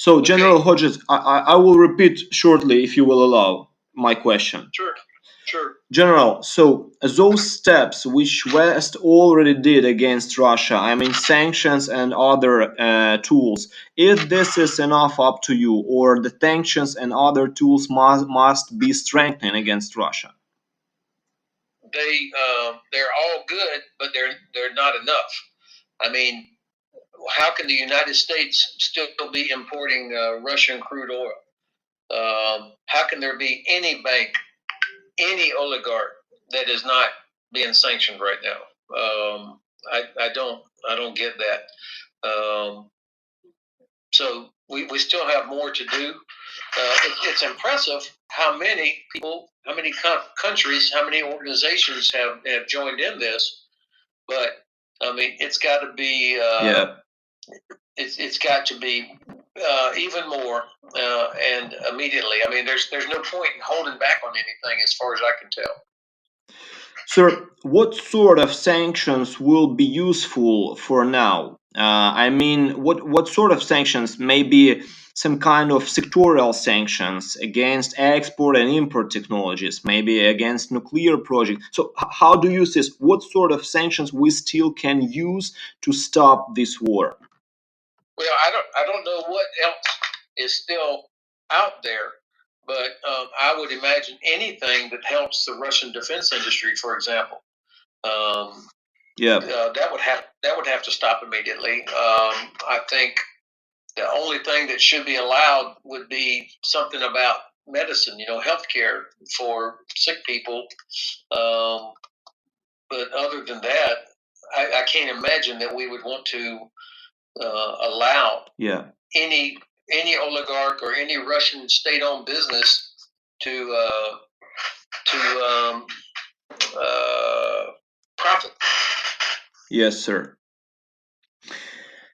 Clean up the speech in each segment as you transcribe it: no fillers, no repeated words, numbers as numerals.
So, General Hodges, I will repeat shortly, if you will allow, my question. Sure. General, so those steps which West already did against Russia, I mean sanctions and other tools, if this is enough up to you, or the sanctions and other tools must be strengthened against Russia? They're all good, but they're not enough. I mean, how can the United States still be importing Russian crude oil? How can there be any bank, any oligarch that is not being sanctioned right now? I don't get that. So we still have more to do. It's impressive how many people, how many countries, how many organizations have joined in this. But I mean, it's got to be it's got to be even more and immediately. I mean, there's no point in holding back on anything, as far as I can tell. Sir, what sort of sanctions will be useful for now? I mean, what sort of sanctions? Maybe some kind of sectorial sanctions against export and import technologies, maybe against nuclear projects. So how do you see this? What sort of sanctions we still can use to stop this war? Well, I don't know what else is still out there, but I would imagine anything that helps the Russian defense industry, for example. That would have to stop immediately. I think the only thing that should be allowed would be something about medicine, healthcare for sick people. But other than that, I can't imagine that we would want to allow any oligarch or any Russian state-owned business to profit. Yes, sir.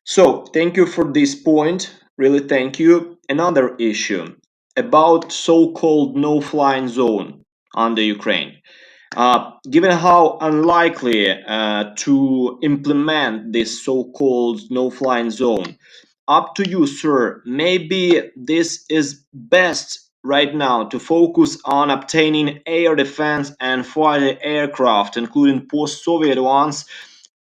So, thank you for this point. Really, thank you. Another issue about so-called no-flying zone under Ukraine. Given how unlikely to implement this so-called no-flying zone, up to you, sir. Maybe this is best right now to focus on obtaining air defense and fighter aircraft, including post-Soviet ones,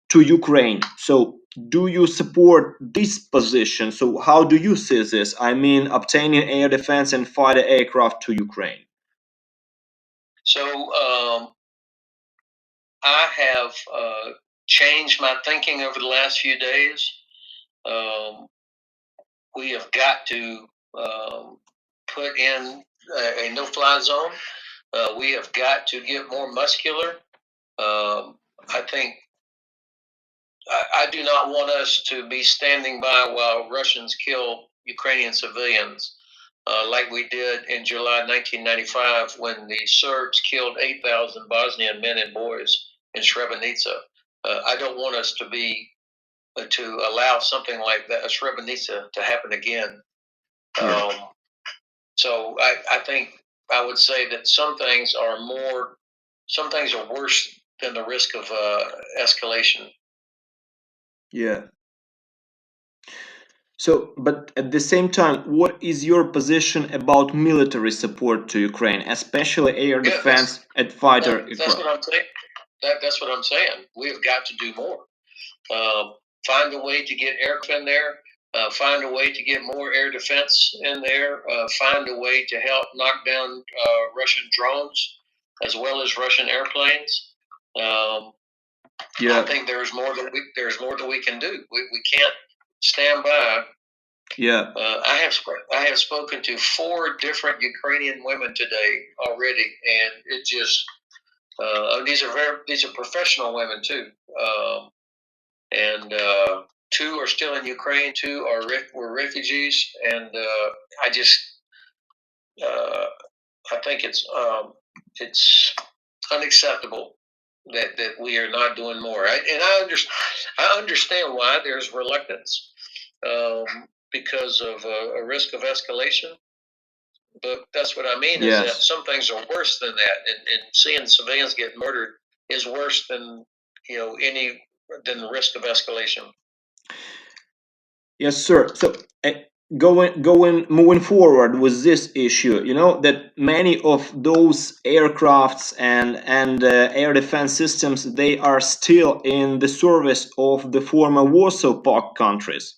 to Ukraine. So do you support this position? So how do you see this? I mean, obtaining air defense and fighter aircraft to Ukraine. So I have changed my thinking over the last few days. We have got to put in a no-fly zone. We have got to get more muscular. I think I do not want us to be standing by while Russians kill Ukrainian civilians like we did in July 1995 when the Serbs killed 8,000 Bosnian men and boys in Srebrenica. I don't want us to allow something like that, Srebrenica, to happen again. So I think I would say that some things are worse than the risk of escalation. Yeah. So, but at the same time, what is your position about military support to Ukraine, especially air defense and fighter aircraft? That's what I'm saying. That's what I'm saying. We've got to do more. Find a way to get aircraft in there. Find a way to get more air defense in there. Find a way to help knock down Russian drones as well as Russian airplanes. I think there's more that we can do. We can't stand by. I have spoken to 4 different Ukrainian women today already, and it just these are professional women too, and 2 are still in Ukraine, 2 were refugees, and I think it's unacceptable that we are not doing more. And I understand why there's reluctance because of a risk of escalation. But that's what I mean is that some things are worse than that, and seeing civilians get murdered is worse than than the risk of escalation. Yes, sir. So moving forward with this issue, you know that many of those aircrafts and air defense systems, they are still in the service of the former Warsaw Pact countries.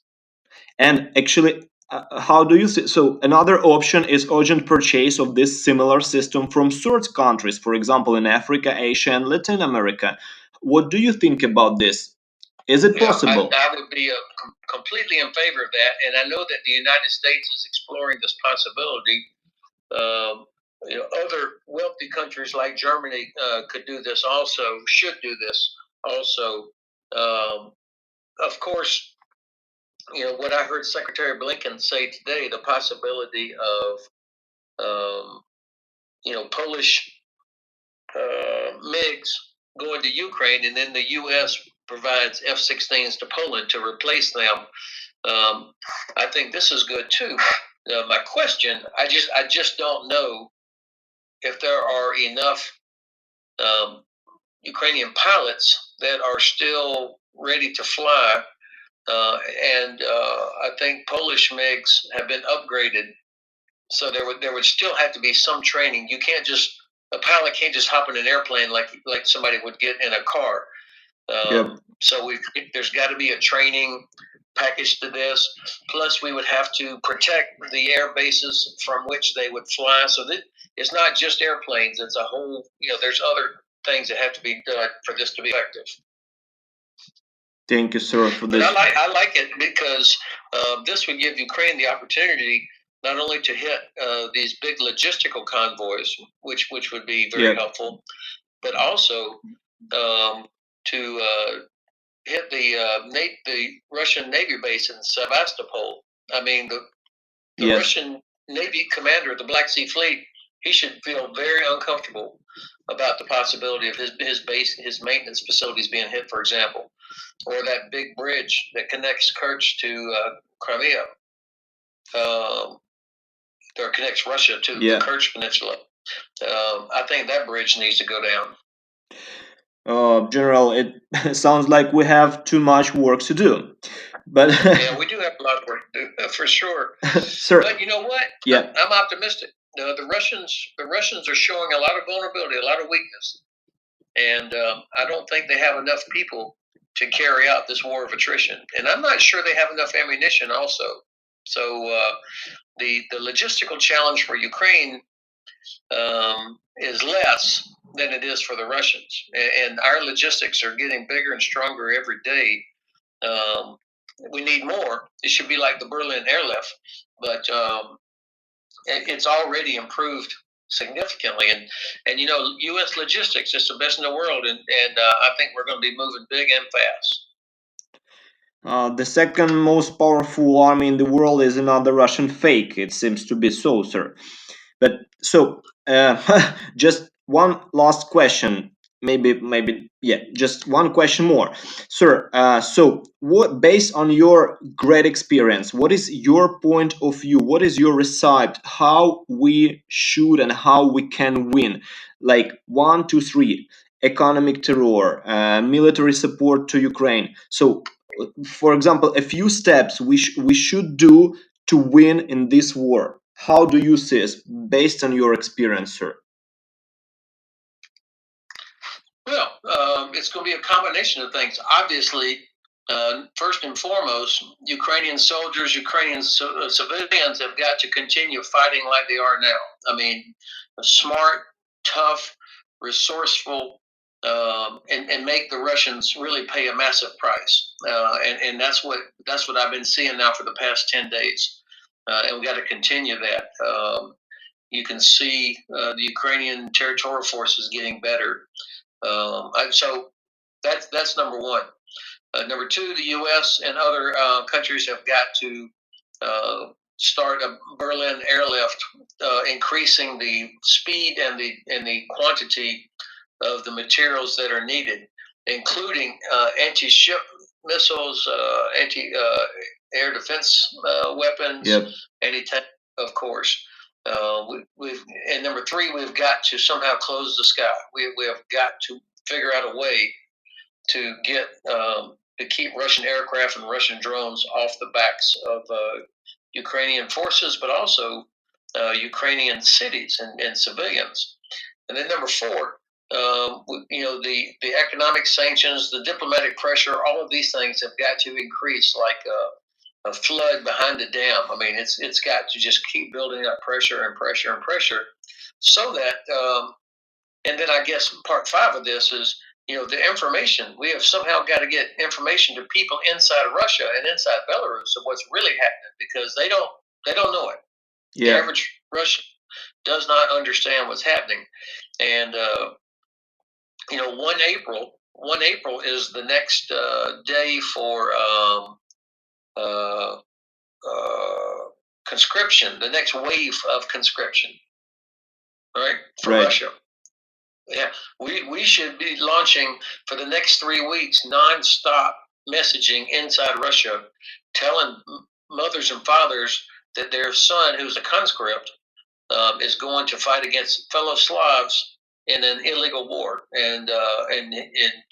And actually, how do you see? So another option is urgent purchase of this similar system from third countries, for example, in Africa, Asia, and Latin America. What do you think about this? Is it Yeah, possible? I would be completely in favor of that, and I know that the United States is exploring this possibility. Other wealthy countries like Germany could do this also, should do this also. Of course, what I heard Secretary Blinken say today, the possibility of, Polish MiGs going to Ukraine, and then the U.S. provides F-16s to Poland to replace them. I think this is good too. My question, I just don't know if there are enough Ukrainian pilots that are still ready to fly, and I think Polish MiGs have been upgraded, so there would still have to be some training. A pilot can't just hop in an airplane like somebody would get in a car. Yep. So there's got to be a training package to this. Plus, we would have to protect the air bases from which they would fly. So that it's not just airplanes. It's a whole, there's other things that have to be done for this to be effective. Thank you, sir, for this. But I like it because this would give Ukraine the opportunity not only to hit these big logistical convoys, which would be very helpful, but also to hit the Russian Navy base in Sevastopol. I mean, the Russian Navy commander of the Black Sea Fleet, he should feel very uncomfortable about the possibility of his base, his maintenance facilities being hit, for example, or that big bridge that connects Kerch to Crimea, or connects Russia to the Kerch Peninsula. I think that bridge needs to go down. General, it sounds like we have too much work to do. But yeah, we do have a lot of work to do, for sure. Sir, but you know what? Yeah. I'm optimistic. The Russians are showing a lot of vulnerability, a lot of weakness, and I don't think they have enough people to carry out this war of attrition. And I'm not sure they have enough ammunition also. So the logistical challenge for Ukraine is less than it is for the Russians. And our logistics are getting bigger and stronger every day. We need more. It should be like the Berlin airlift, but it's already improved significantly. And U.S. logistics is the best in the world, and I think we're going to be moving big and fast. The second most powerful army in the world is another Russian fake. It seems to be so, sir. But so, just one last question. Just one question more, sir. So, based on your great experience, what is your point of view? What is your recipe? How we should and how we can win? Like 1, 2, 3: economic terror, military support to Ukraine. So, for example, a few steps we should do to win in this war. How do you see it based on your experience, sir? Well, it's going to be a combination of things. Obviously, first and foremost, Ukrainian soldiers, Ukrainian civilians have got to continue fighting like they are now. I mean, smart, tough, resourceful, and make the Russians really pay a massive price. And that's what I've been seeing now for the past 10 days. And we've got to continue that. You can see the Ukrainian territorial forces getting better. So that's number one. Number two, the U.S. and other countries have got to start a Berlin airlift, increasing the speed and the quantity of the materials that are needed, including anti-ship missiles, anti-air defense weapons, anti-tank, of course. And number three, we've got to somehow close the sky. We have got to figure out a way to get to keep Russian aircraft and Russian drones off the backs of Ukrainian forces, but also Ukrainian cities and civilians. And then number four, the economic sanctions, the diplomatic pressure, all of these things have got to increase like a flood behind a dam. I mean, it's got to just keep building up pressure and pressure and pressure, so that. And then I guess part 5 of this is, the information. We have somehow got to get information to people inside of Russia and inside Belarus of what's really happening, because they don't know it. The average Russian does not understand what's happening. And 1 April is the next day for conscription, the next wave of conscription, right, for Russia. Yeah, we should be launching for the next 3 weeks nonstop messaging inside Russia, telling mothers and fathers that their son, who's a conscript, is going to fight against fellow Slavs in an illegal war, and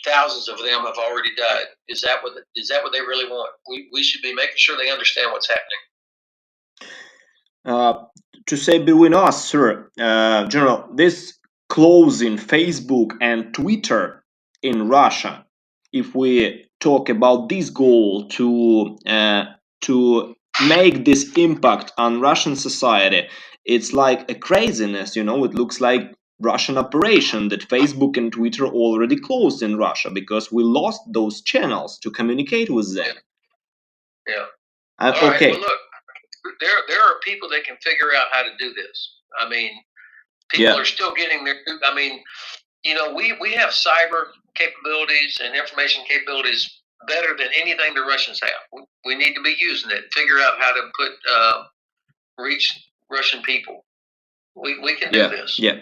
thousands of them have already died. Is that what they really want? We should be making sure they understand what's happening. To say between us, sir, General, this closing Facebook and Twitter in Russia, if we talk about this goal to make this impact on Russian society, it's like a craziness, It looks like Russian operation that Facebook and Twitter already closed in Russia because we lost those channels to communicate with them. Yeah. All right, well, look, there are people that can figure out how to do this. I mean, people are still getting their. I mean, we have cyber capabilities and information capabilities better than anything the Russians have. We need to be using it. Figure out how to reach Russian people. We can do this. Yeah,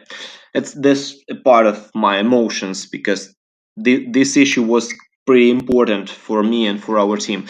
it's this part of my emotions, because this issue was pretty important for me and for our team.